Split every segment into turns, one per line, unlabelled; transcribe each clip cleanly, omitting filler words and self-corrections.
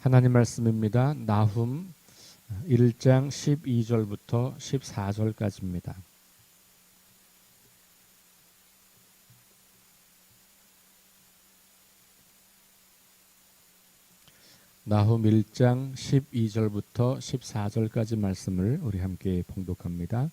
하나님 말씀입니다. 나훔 1장 12절부터 14절까지입니다. 나훔 1장 12절부터 14절까지 말씀을 우리 함께 봉독합니다.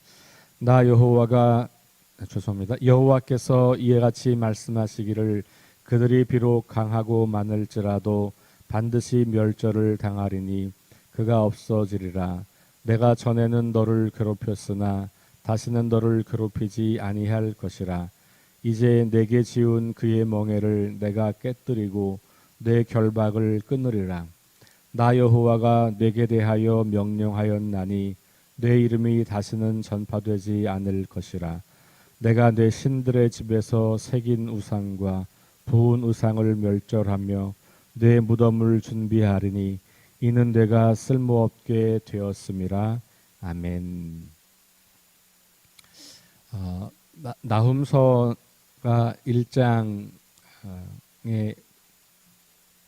여호와께서 이에 같이 말씀하시기를 그들이 비록 강하고 많을지라도 반드시 멸절을 당하리니 그가 없어지리라. 내가 전에는 너를 괴롭혔으나 다시는 너를 괴롭히지 아니할 것이라. 이제 내게 지운 그의 멍에를 내가 깨뜨리고 내 결박을 끊으리라. 나 여호와가 내게 대하여 명령하였나니 내 이름이 다시는 전파되지 않을 것이라. 내가 내 신들의 집에서 새긴 우상과 부은 우상을 멸절하며 내 무덤을 준비하리니 이는 내가 쓸모없게 되었음이라. 아멘. 나훔서가 1장에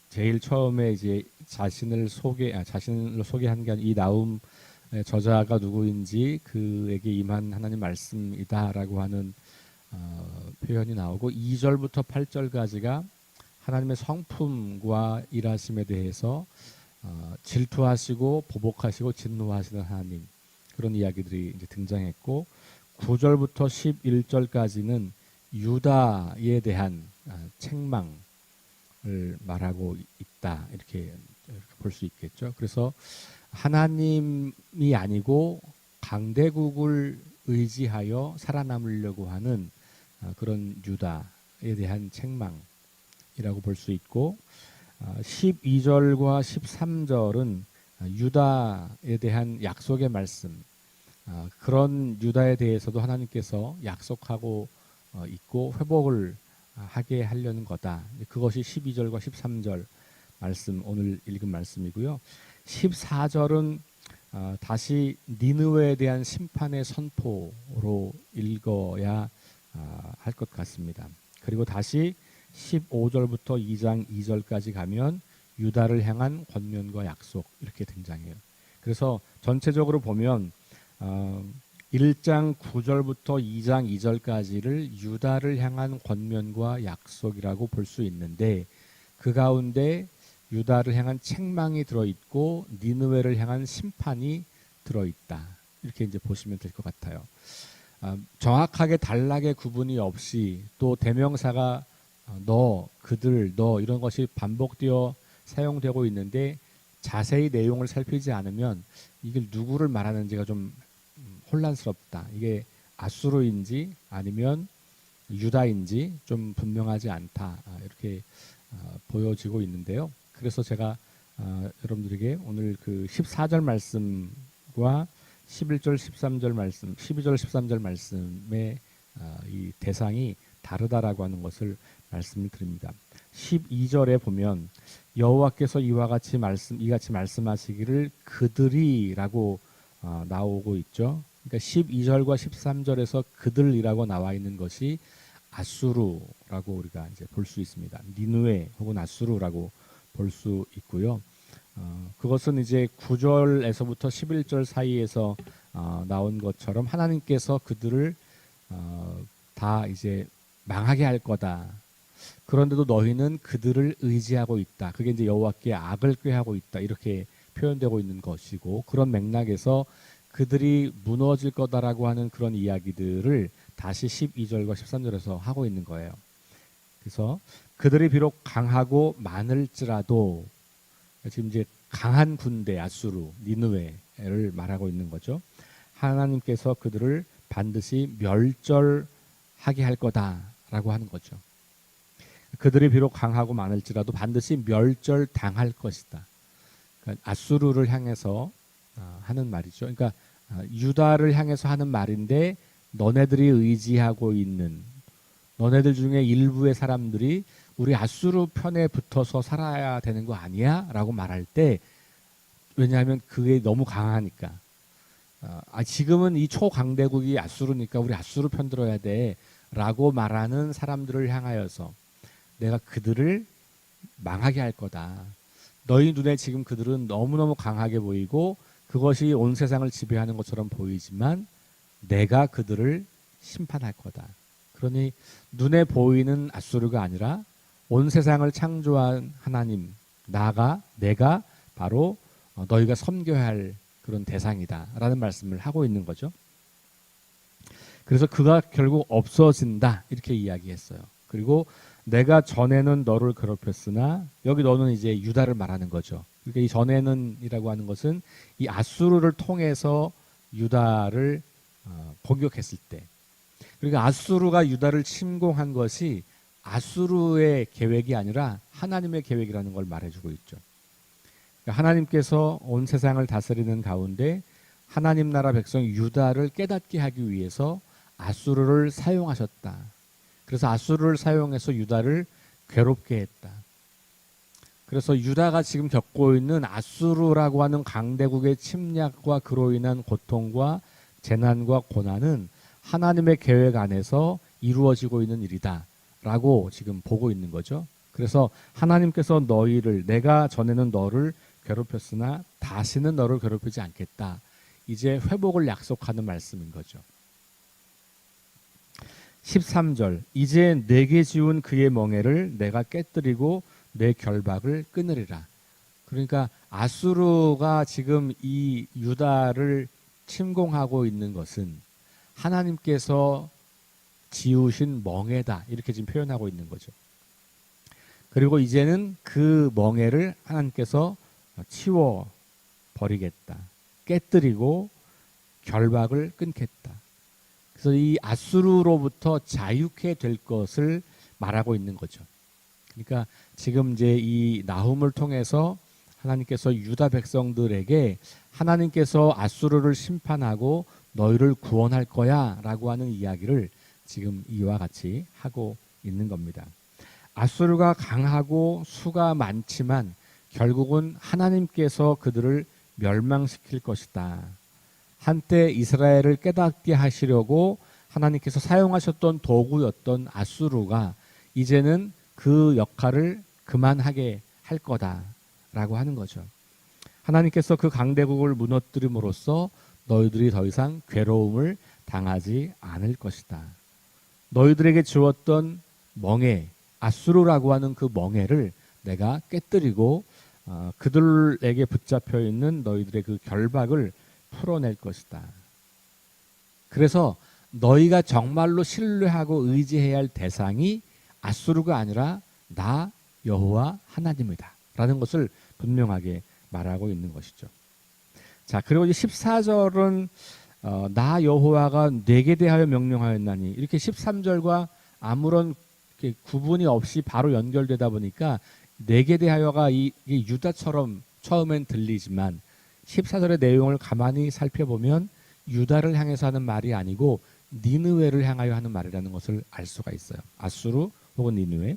제일 처음에 이제 자신을 소개한 게 이 나훔 저자가 누구인지 그에게 임한 하나님 말씀이다라고 하는 표현이 나오고 2절부터 8절까지가 하나님의 성품과 일하심에 대해서 질투하시고 보복하시고 진노하시는 하나님, 그런 이야기들이 이제 등장했고 9절부터 11절까지는 유다에 대한 책망을 말하고 있다, 이렇게 볼 수 있겠죠. 그래서 하나님이 아니고 강대국을 의지하여 살아남으려고 하는 그런 유다에 대한 책망이라고 볼 수 있고 12절과 13절은 유다에 대한 약속의 말씀, 그런 유다에 대해서도 하나님께서 약속하고 있고 회복을 하게 하려는 거다. 그것이 12절과 13절 말씀, 오늘 읽은 말씀이고요. 14절은 다시 니느웨에 대한 심판의 선포로 읽어야 할 것 같습니다. 그리고 다시 15절부터 2장 2절까지 가면 유다를 향한 권면과 약속, 이렇게 등장해요. 그래서 전체적으로 보면 1장 9절부터 2장 2절까지를 유다를 향한 권면과 약속이라고 볼 수 있는데 그 가운데 유다를 향한 책망이 들어있고 니느웨를 향한 심판이 들어있다, 이렇게 이제 보시면 될 것 같아요. 정확하게 단락의 구분이 없이 또 대명사가 너, 그들, 너 이런 것이 반복되어 사용되고 있는데 자세히 내용을 살피지 않으면 이게 누구를 말하는지가 좀 혼란스럽다. 이게 아수르인지 아니면 유다인지 좀 분명하지 않다, 이렇게 보여지고 있는데요. 그래서 제가 여러분들에게 오늘 그 14절 말씀과 11절 13절 말씀, 12절 13절 말씀의 이 대상이 다르다라고 하는 것을 말씀을 드립니다. 12절에 보면 여호와께서 이같이 말씀하시기를 그들이라고 나오고 있죠. 그러니까 12절과 13절에서 그들이라고 나와 있는 것이 아수르라고 우리가 이제 볼 수 있습니다. 니느웨 혹은 아수르라고 볼 수 있고요. 그것은 이제 9절에서부터 11절 사이에서 나온 것처럼 하나님께서 그들을 다 이제 망하게 할 거다. 그런데도 너희는 그들을 의지하고 있다. 그게 이제 여호와께 악을 꾀하고 있다, 이렇게 표현되고 있는 것이고, 그런 맥락에서 그들이 무너질 거다라고 하는 그런 이야기들을 다시 12절과 13절에서 하고 있는 거예요. 그래서 그들이 비록 강하고 많을지라도, 지금 이제 강한 군대 아수르, 니느웨를 말하고 있는 거죠. 하나님께서 그들을 반드시 멸절하게 할 거다라고 하는 거죠. 그들이 비록 강하고 많을지라도 반드시 멸절당할 것이다. 그러니까 아수르를 향해서 하는 말이죠. 그러니까 유다를 향해서 하는 말인데 너네들이 의지하고 있는, 너네들 중에 일부의 사람들이 우리 아수르 편에 붙어서 살아야 되는 거 아니야? 라고 말할 때, 왜냐하면 그게 너무 강하니까, 지금은 이 초강대국이 아수르니까 우리 아수르 편 들어야 돼 라고 말하는 사람들을 향하여서 내가 그들을 망하게 할 거다. 너희 눈에 지금 그들은 너무너무 강하게 보이고 그것이 온 세상을 지배하는 것처럼 보이지만 내가 그들을 심판할 거다. 그러니 눈에 보이는 앗수르가 아니라 온 세상을 창조한 하나님, 내가 바로 너희가 섬겨야 할 그런 대상이다라는 말씀을 하고 있는 거죠. 그래서 그가 결국 없어진다 이렇게 이야기했어요. 그리고 내가 전에는 너를 괴롭혔으나 여기 너는 이제 유다를 말하는 거죠. 그러니까 이 전에는이라고 하는 것은 이 앗수르를 통해서 유다를 공격했을 때, 그러니까 앗수르가 유다를 침공한 것이 앗수르의 계획이 아니라 하나님의 계획이라는 걸 말해주고 있죠. 그러니까 하나님께서 온 세상을 다스리는 가운데 하나님 나라 백성 유다를 깨닫게 하기 위해서 앗수르를 사용하셨다. 그래서 앗수르를 사용해서 유다를 괴롭게 했다. 그래서 유다가 지금 겪고 있는 앗수르라고 하는 강대국의 침략과 그로 인한 고통과 재난과 고난은 하나님의 계획 안에서 이루어지고 있는 일이다 라고 지금 보고 있는 거죠. 그래서 하나님께서 내가 전에는 너를 괴롭혔으나 다시는 너를 괴롭히지 않겠다. 이제 회복을 약속하는 말씀인 거죠. 13절 이제 내게 지운 그의 멍에를 내가 깨뜨리고 내 결박을 끊으리라. 그러니까 앗수르가 지금 이 유다를 침공하고 있는 것은 하나님께서 지우신 멍에다 이렇게 지금 표현하고 있는 거죠. 그리고 이제는 그 멍에를 하나님께서 치워 버리겠다. 깨뜨리고 결박을 끊겠다. 그래서 이 앗수르로부터 자유케 될 것을 말하고 있는 거죠. 그러니까 지금 이제 이 나훔을 통해서 하나님께서 유다 백성들에게 하나님께서 앗수르를 심판하고 너희를 구원할 거야 라고 하는 이야기를 지금 이와 같이 하고 있는 겁니다. 앗수르가 강하고 수가 많지만 결국은 하나님께서 그들을 멸망시킬 것이다. 한때 이스라엘을 깨닫게 하시려고 하나님께서 사용하셨던 도구였던 앗수르가 이제는 그 역할을 그만하게 할 거다라고 하는 거죠. 하나님께서 그 강대국을 무너뜨림으로써 너희들이 더 이상 괴로움을 당하지 않을 것이다. 너희들에게 주었던 멍에, 앗수르라고 하는 그 멍에를 내가 깨뜨리고 그들에게 붙잡혀 있는 너희들의 그 결박을 풀어낼 것이다. 그래서 너희가 정말로 신뢰하고 의지해야 할 대상이 앗수르가 아니라 나 여호와 하나님이다 라는 것을 분명하게 말하고 있는 것이죠. 자, 그리고 이제 14절은 나 여호와가 내게 대하여 명령하였나니 이렇게 13절과 아무런 구분이 없이 바로 연결되다 보니까 내게 대하여가 이게 유다처럼 처음엔 들리지만 14절의 내용을 가만히 살펴보면 유다를 향해서 하는 말이 아니고 니느웨를 향하여 하는 말이라는 것을 알 수가 있어요. 앗수르 혹은 니느웨.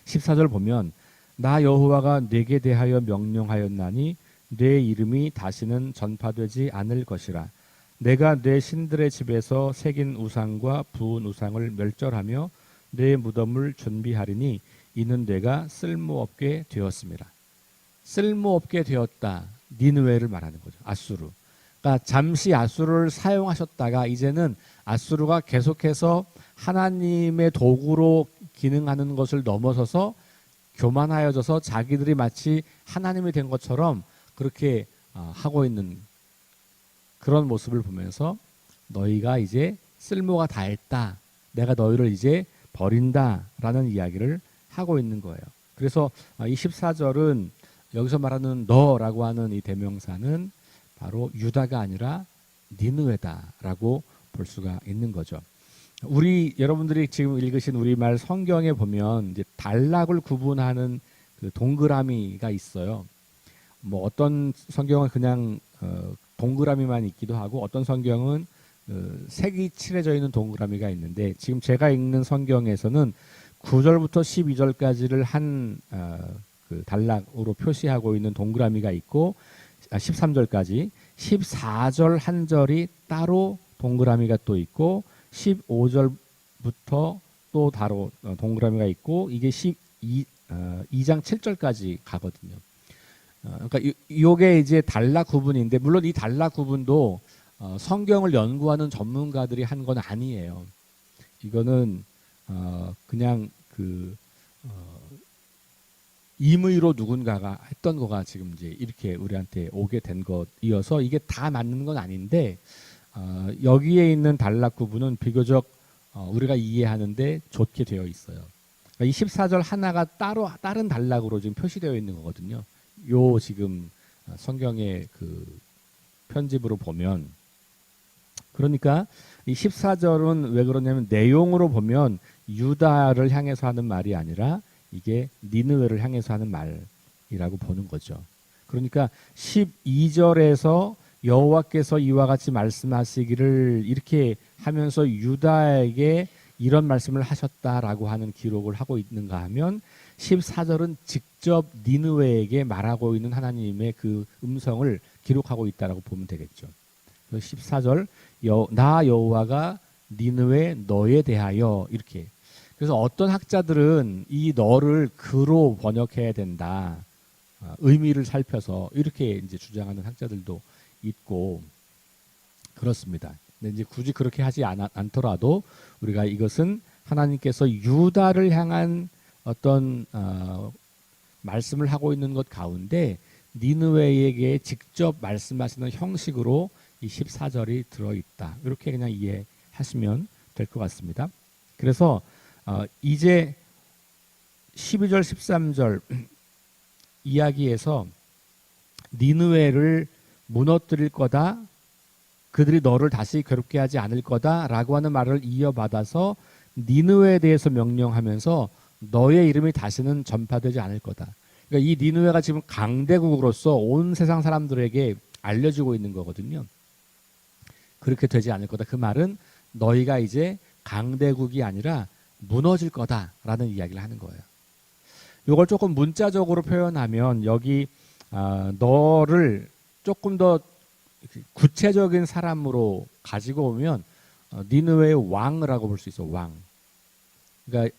14절 보면 나 여호와가 내게 대하여 명령하였나니 내 이름이 다시는 전파되지 않을 것이라. 내가 내 신들의 집에서 새긴 우상과 부은 우상을 멸절하며 내 무덤을 준비하리니 이는 내가 쓸모없게 되었습니다. 쓸모없게 되었다. 니느웨를 말하는 거죠. 앗수르. 그러니까 잠시 앗수르를 사용하셨다가 이제는 앗수르가 계속해서 하나님의 도구로 기능하는 것을 넘어서서 교만하여져서 자기들이 마치 하나님이 된 것처럼 그렇게 하고 있는 그런 모습을 보면서 너희가 이제 쓸모가 다했다. 내가 너희를 이제 버린다라는 이야기를 하고 있는 거예요. 그래서 이 14절은 여기서 말하는 너라고 하는 이 대명사는 바로 유다가 아니라 니느웨다라고 볼 수가 있는 거죠. 여러분들이 지금 읽으신 우리말 성경에 보면 이제 단락을 구분하는 그 동그라미가 있어요. 뭐 어떤 성경은 그냥 동그라미만 있기도 하고 어떤 성경은 색이 칠해져 있는 동그라미가 있는데 지금 제가 읽는 성경에서는 9절부터 12절까지를 한 그 단락으로 표시하고 있는 동그라미가 있고 13절까지 14절 한 절이 따로 동그라미가 또 있고 15절부터 또 따로 동그라미가 있고 이게 2장 7절까지 가거든요. 그러니까 이게 이제 단락 구분인데, 물론 이 단락 구분도 성경을 연구하는 전문가들이 한 건 아니에요. 이거는 그냥 임의로 누군가가 했던 거가 지금 이제 이렇게 우리한테 오게 된 것이어서 이게 다 맞는 건 아닌데, 여기에 있는 단락 구분은 비교적 우리가 이해하는데 좋게 되어 있어요. 그러니까 이 14절 하나가 따로 다른 단락으로 지금 표시되어 있는 거거든요. 요 지금 성경의 그 편집으로 보면, 그러니까 이 14절은 왜 그러냐면 내용으로 보면 유다를 향해서 하는 말이 아니라 이게 니느웨를 향해서 하는 말이라고 보는 거죠. 그러니까 12절에서 여호와께서 이와 같이 말씀하시기를 이렇게 하면서 유다에게 이런 말씀을 하셨다라고 하는 기록을 하고 있는가 하면, 14절은 직접 니느웨에게 말하고 있는 하나님의 그 음성을 기록하고 있다라고 보면 되겠죠. 14절 나 여호와가 니느웨 너에 대하여 이렇게. 그래서 어떤 학자들은 이 너를 그로 번역해야 된다, 의미를 살펴서 이렇게 이제 주장하는 학자들도 있고 그렇습니다. 근데 이제 굳이 그렇게 하지 않더라도 우리가 이것은 하나님께서 유다를 향한 어떤 말씀을 하고 있는 것 가운데 니느웨에게 직접 말씀하시는 형식으로 이 14절이 들어있다, 이렇게 그냥 이해하시면 될 것 같습니다. 그래서 이제 12절 13절 이야기에서 니느웨를 무너뜨릴 거다, 그들이 너를 다시 괴롭게 하지 않을 거다라고 하는 말을 이어받아서 니느웨에 대해서 명령하면서 너의 이름이 다시는 전파되지 않을 거다. 그러니까 이 니느웨가 지금 강대국으로서 온 세상 사람들에게 알려지고 있는 거거든요. 그렇게 되지 않을 거다. 그 말은 너희가 이제 강대국이 아니라 무너질 거다라는 이야기를 하는 거예요. 이걸 조금 문자적으로 표현하면 여기 너를 조금 더 구체적인 사람으로 가지고 오면 니느웨의 왕이라고 볼 수 있어. 왕. 그러니까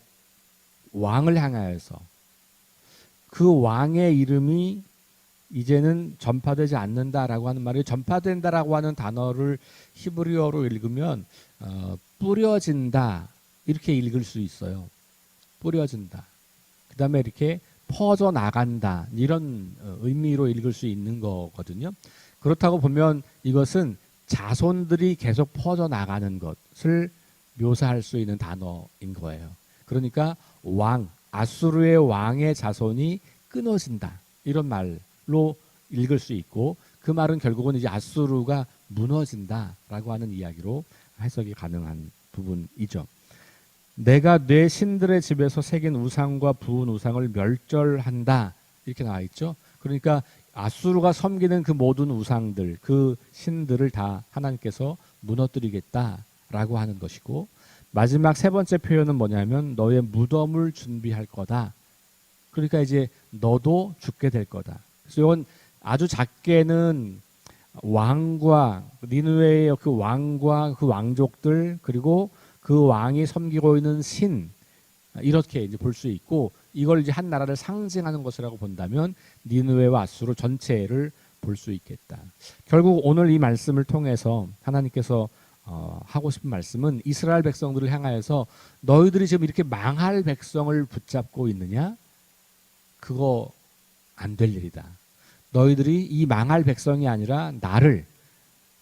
왕을 향하여서 그 왕의 이름이 이제는 전파되지 않는다라고 하는 말이, 전파된다라고 하는 단어를 히브리어로 읽으면 뿌려진다 이렇게 읽을 수 있어요. 뿌려진다. 그 다음에 이렇게 퍼져나간다 이런 의미로 읽을 수 있는 거거든요. 그렇다고 보면 이것은 자손들이 계속 퍼져나가는 것을 묘사할 수 있는 단어인 거예요. 그러니까 왕, 아수르의 왕의 자손이 끊어진다 이런 말로 읽을 수 있고, 그 말은 결국은 이제 아수르가 무너진다라고 하는 이야기로 해석이 가능한 부분이죠. 내가 내 신들의 집에서 새긴 우상과 부은 우상을 멸절한다 이렇게 나와 있죠. 그러니까 아수르가 섬기는 그 모든 우상들, 그 신들을 다 하나님께서 무너뜨리겠다라고 하는 것이고, 마지막 세 번째 표현은 뭐냐면 너의 무덤을 준비할 거다. 그러니까 이제 너도 죽게 될 거다. 그래서 이건 아주 작게는 왕과 니느웨의 그 왕과 그 왕족들, 그리고 그 왕이 섬기고 있는 신, 이렇게 이제 볼 수 있고, 이걸 이제 한 나라를 상징하는 것이라고 본다면 니느웨와 아수르 전체를 볼 수 있겠다. 결국 오늘 이 말씀을 통해서 하나님께서 하고 싶은 말씀은 이스라엘 백성들을 향하여서 너희들이 지금 이렇게 망할 백성을 붙잡고 있느냐? 그거 안 될 일이다. 너희들이 이 망할 백성이 아니라 나를,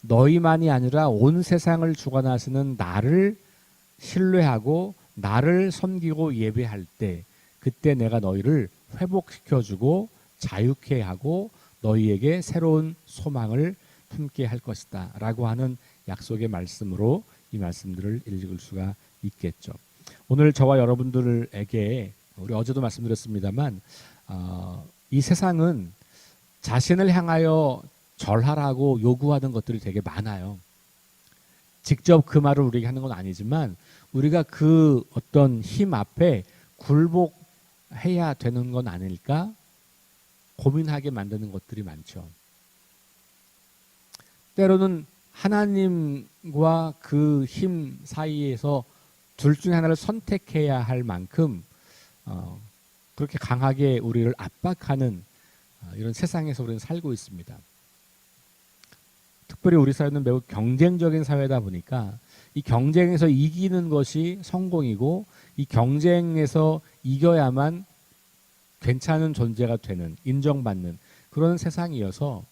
너희만이 아니라 온 세상을 주관하시는 나를 신뢰하고 나를 섬기고 예배할 때, 그때 내가 너희를 회복시켜주고 자유케 하고 너희에게 새로운 소망을 품게 할 것이다 라고 하는 약속의 말씀으로 이 말씀들을 읽을 수가 있겠죠. 오늘 저와 여러분들에게, 우리 어제도 말씀드렸습니다만, 이 세상은 자신을 향하여 절하라고 요구하는 것들이 되게 많아요. 직접 그 말을 우리에게 하는 건 아니지만 우리가 그 어떤 힘 앞에 굴복해야 되는 건 아닐까 고민하게 만드는 것들이 많죠. 때로는 하나님과 그 힘 사이에서 둘 중에 하나를 선택해야 할 만큼 그렇게 강하게 우리를 압박하는 이런 세상에서 우리는 살고 있습니다. 특별히 우리 사회는 매우 경쟁적인 사회다 보니까 이 경쟁에서 이기는 것이 성공이고 이 경쟁에서 이겨야만 괜찮은 존재가 되는, 인정받는 그런 세상이어서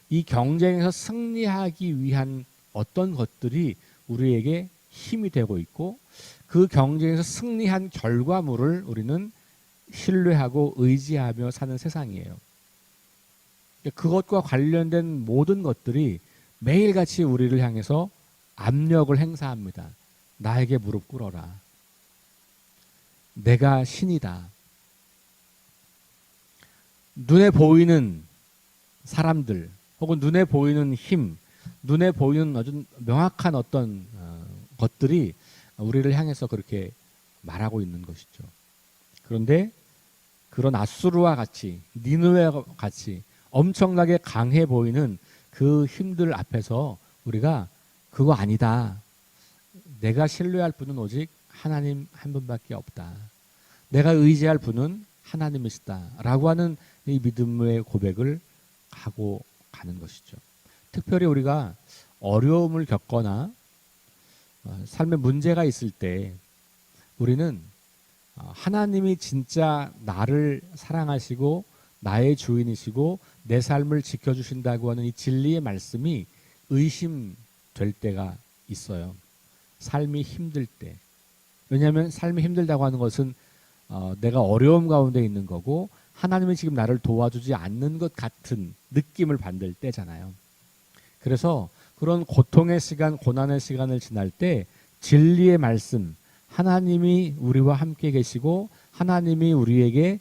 이 경쟁에서 승리하기 위한 어떤 것들이 우리에게 힘이 되고 있고 그 경쟁에서 승리한 결과물을 우리는 신뢰하고 의지하며 사는 세상이에요. 그것과 관련된 모든 것들이 매일같이 우리를 향해서 압력을 행사합니다. 나에게 무릎 꿇어라. 내가 신이다. 눈에 보이는 사람들 혹은 눈에 보이는 힘, 눈에 보이는 아주 명확한 어떤 것들이 우리를 향해서 그렇게 말하고 있는 것이죠. 그런데 그런 아수르와 같이, 니느웨와 같이 엄청나게 강해 보이는 그 힘들 앞에서 우리가 그거 아니다. 내가 신뢰할 분은 오직 하나님 한 분밖에 없다. 내가 의지할 분은 하나님이시다. 라고 하는 이 믿음의 고백을 하고 가는 것이죠. 특별히 우리가 어려움을 겪거나 삶에 문제가 있을 때 우리는 하나님이 진짜 나를 사랑하시고 나의 주인이시고 내 삶을 지켜주신다고 하는 이 진리의 말씀이 의심될 때가 있어요. 삶이 힘들 때. 왜냐하면 삶이 힘들다고 하는 것은 내가 어려움 가운데 있는 거고 하나님이 지금 나를 도와주지 않는 것 같은 느낌을 받을 때잖아요. 그래서 그런 고통의 시간, 고난의 시간을 지날 때 진리의 말씀, 하나님이 우리와 함께 계시고 하나님이 우리에게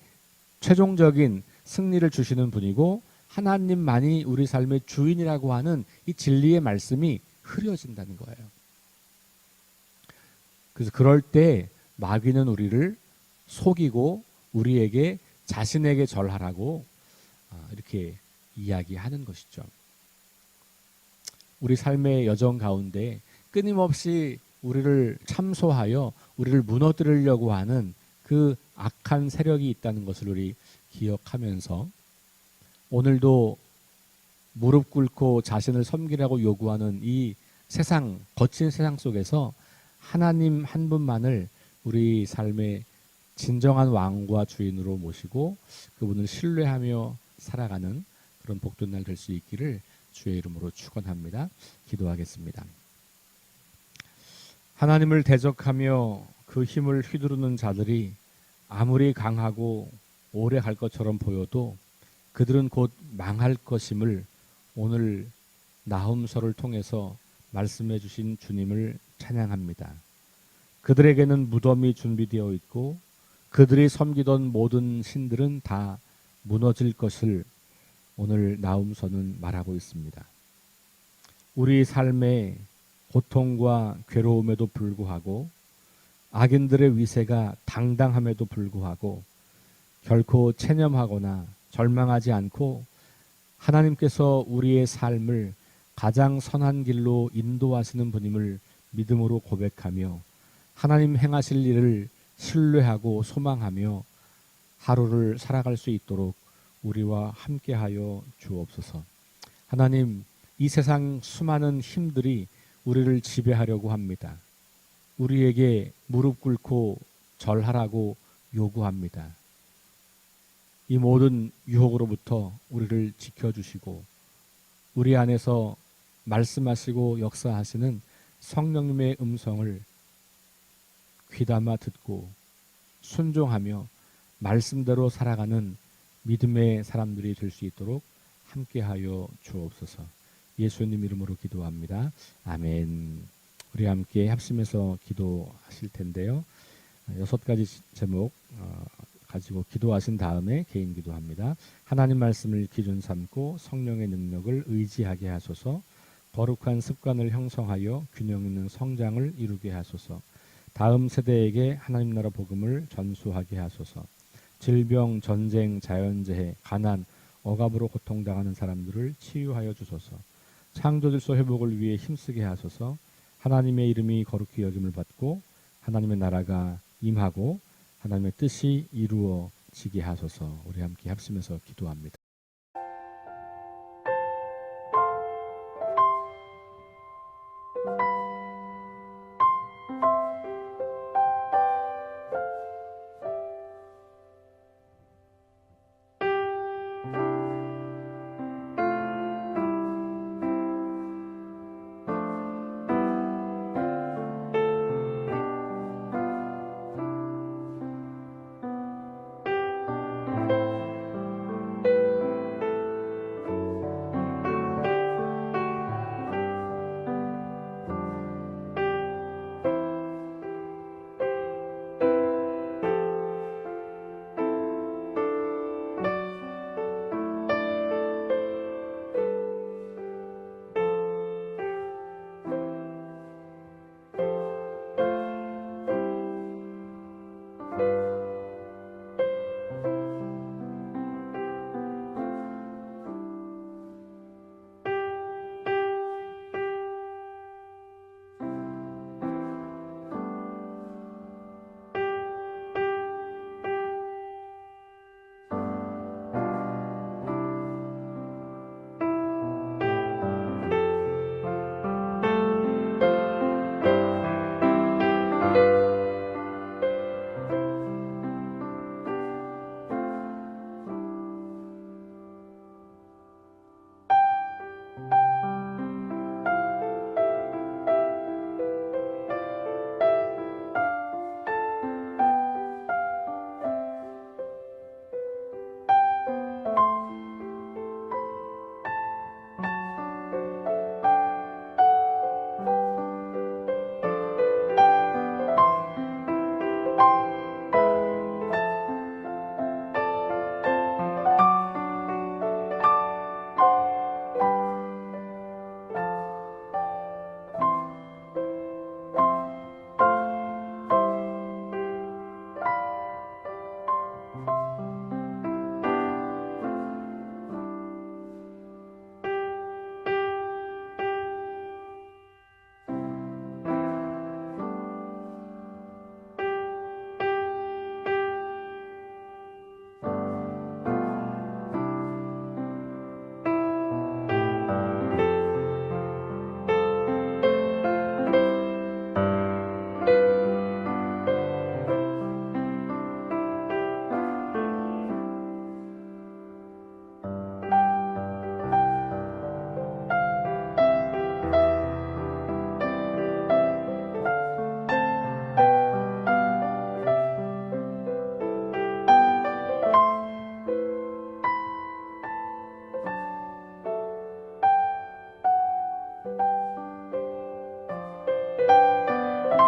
최종적인 승리를 주시는 분이고 하나님만이 우리 삶의 주인이라고 하는 이 진리의 말씀이 흐려진다는 거예요. 그래서 그럴 때 마귀는 우리를 속이고 우리에게 자신에게 절하라고 이렇게 이야기하는 것이죠. 우리 삶의 여정 가운데 끊임없이 우리를 참소하여 우리를 무너뜨리려고 하는 그 악한 세력이 있다는 것을 우리 기억하면서 오늘도 무릎 꿇고 자신을 섬기라고 요구하는 이 세상, 거친 세상 속에서 하나님 한 분만을 우리 삶의 진정한 왕과 주인으로 모시고 그분을 신뢰하며 살아가는 그런 복된 날 될 수 있기를 주의 이름으로 축원합니다. 기도하겠습니다. 하나님을 대적하며 그 힘을 휘두르는 자들이 아무리 강하고 오래 갈 것처럼 보여도 그들은 곧 망할 것임을 오늘 나훔서를 통해서 말씀해 주신 주님을 찬양합니다. 그들에게는 무덤이 준비되어 있고 그들이 섬기던 모든 신들은 다 무너질 것을 오늘 나훔서는 말하고 있습니다. 우리 삶의 고통과 괴로움에도 불구하고 악인들의 위세가 당당함에도 불구하고 결코 체념하거나 절망하지 않고 하나님께서 우리의 삶을 가장 선한 길로 인도하시는 분임을 믿음으로 고백하며 하나님 행하실 일을 신뢰하고 소망하며 하루를 살아갈 수 있도록 우리와 함께하여 주옵소서. 하나님, 이 세상 수많은 힘들이 우리를 지배하려고 합니다. 우리에게 무릎 꿇고 절하라고 요구합니다. 이 모든 유혹으로부터 우리를 지켜주시고 우리 안에서 말씀하시고 역사하시는 성령님의 음성을 귀담아 듣고 순종하며 말씀대로 살아가는 믿음의 사람들이 될 수 있도록 함께하여 주옵소서. 예수님 이름으로 기도합니다. 아멘. 우리 함께 합심해서 기도하실 텐데요. 6가지 제목 가지고 기도하신 다음에 개인 기도합니다. 하나님 말씀을 기준 삼고 성령의 능력을 의지하게 하소서. 거룩한 습관을 형성하여 균형 있는 성장을 이루게 하소서. 다음 세대에게 하나님 나라 복음을 전수하게 하소서. 질병, 전쟁, 자연재해, 가난, 억압으로 고통당하는 사람들을 치유하여 주소서. 창조질서 회복을 위해 힘쓰게 하소서. 하나님의 이름이 거룩히 여김을 받고 하나님의 나라가 임하고 하나님의 뜻이 이루어지게 비치게 하소서. 우리 함께 합심해서 기도합니다.